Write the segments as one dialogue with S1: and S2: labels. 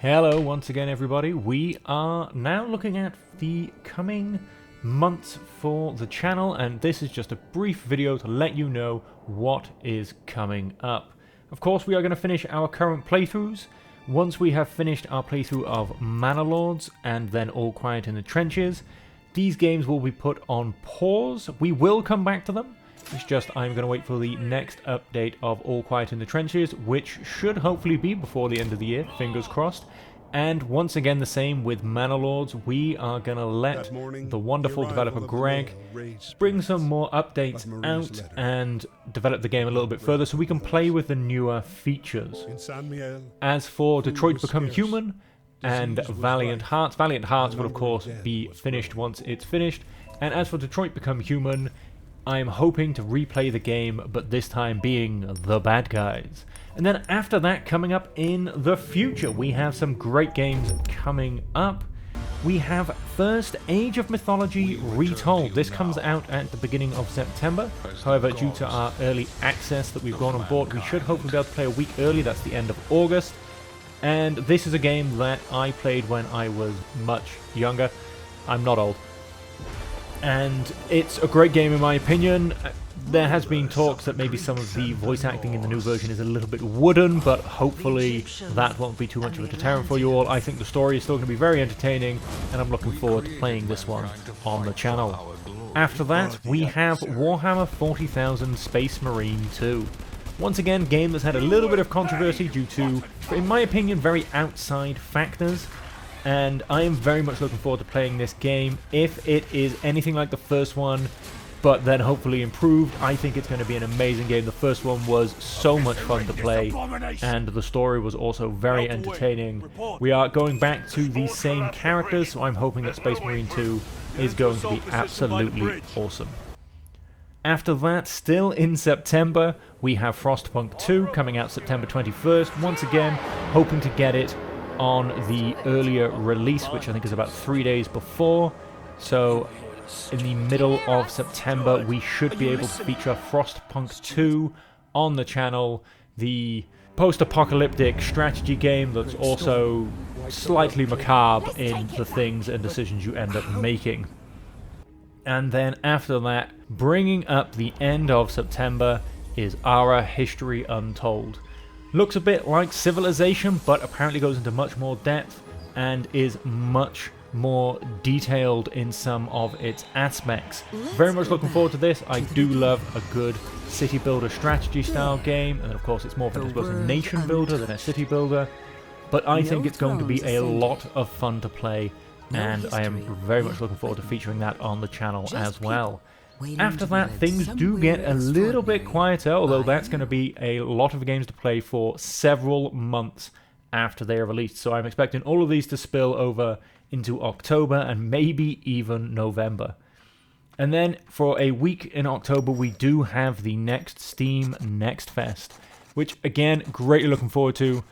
S1: Hello once again everybody. We are now looking at the coming months for the channel, and this is just a brief video to let you know what is coming up. Of course, we are going to finish our current playthroughs. Once we have finished our playthrough of Manor and then All Quiet in the Trenches, these games will be put on pause. We will come back to them. It's just I'm going to wait for the next update of All Quiet in the Trenches, which should hopefully be before the end of the year, fingers crossed. And once again the same with Manor Lords, we are going to let the wonderful developer Greg bring some more updates out and develop the game a little bit further so we can play with the newer features. As for Detroit Become Human and Valiant Hearts will of course be finished once it's finished. And as for Detroit Become Human, I'm hoping to replay the game, but this time being the bad guys. And then after that, coming up in the future, we have some great games coming up. We have first Age of Mythology Retold. This comes out at the beginning of September. However, due to our early access that we've gone on board, we should hopefully be able to play a week early. That's the end of August. And this is a game that I played when I was much younger. I'm not old. And it's a great game in my opinion. There has been talks that maybe some of the voice acting in the new version is a little bit wooden, but hopefully that won't be too much of a deterrent for you all. I think the story is still going to be very entertaining, and I'm looking forward to playing this one on the channel. After that, we have Warhammer 40,000 Space Marine 2. Once again, game that's had a little bit of controversy due to, in my opinion, very outside factors. And I am very much looking forward to playing this game. If it is anything like the first one, but then hopefully improved, I think it's going to be an amazing game. The first one was so much fun to play, and the story was also very entertaining. We are going back to the same characters, so I'm hoping that Space Marine 2 is going to be absolutely awesome. After that, still in September, we have Frostpunk 2 coming out September 21st. Once again, hoping to get it on the earlier release, which I think is about 3 days before. So in the middle of September, we should be able to feature Frostpunk 2 on the channel, the post-apocalyptic strategy game that's also slightly macabre in the things and decisions you end up making. And then after that, bringing up the end of September, is Ara History Untold. Looks a bit like Civilization, but apparently goes into much more depth and is much more detailed in some of its aspects. Very much looking forward to this. I do love a good city builder strategy style game, and of course it's more of a nation builder than a city builder, but I think it's going to be a lot of fun to play, and I am very much looking forward to featuring that on the channel as well. After that, things do get a little bit quieter, although that's going to be a lot of games to play for several months after they are released. So I'm expecting all of these to spill over into October and maybe even November. And then for a week in October, we do have the next Steam Next Fest, which again, greatly looking forward to.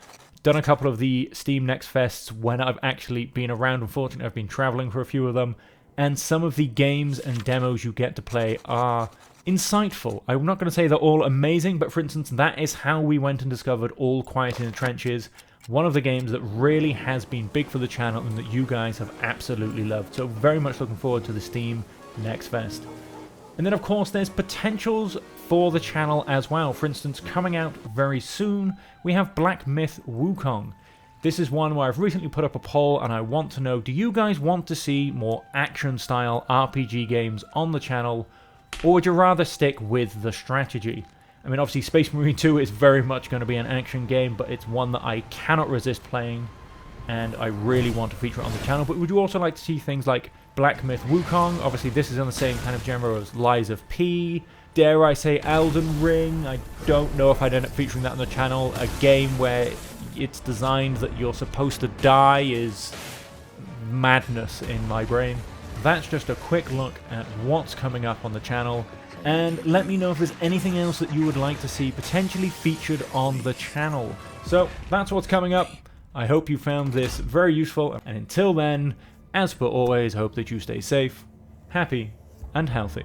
S1: Done a couple of the Steam Next Fests when I've actually been around. Unfortunately, I've been traveling for a few of them. And some of the games and demos you get to play are insightful. I'm not going to say they're all amazing, but for instance, that is how we went and discovered All Quiet in the Trenches, one of the games that really has been big for the channel and that you guys have absolutely loved. So very much looking forward to the Steam Next Fest. And then of course there's potentials for the channel as well. For instance, coming out very soon, we have Black Myth Wukong. This is one where I've recently put up a poll and I want to know, do you guys want to see more action-style RPG games on the channel, or would you rather stick with the strategy? I mean, obviously Space Marine 2 is very much going to be an action game, but it's one that I cannot resist playing, and I really want to feature it on the channel. But would you also like to see things like Black Myth Wukong? Obviously this is in the same kind of genre as Lies of P, dare I say Elden Ring. I don't know if I'd end up featuring that on the channel. A game where it's designed that you're supposed to die is madness in my brain. That's just a quick look at what's coming up on the channel, and let me know if there's anything else that you would like to see potentially featured on the channel. So that's what's coming up. I hope you found this very useful, and until then, as per always, hope that you stay safe, happy, and healthy.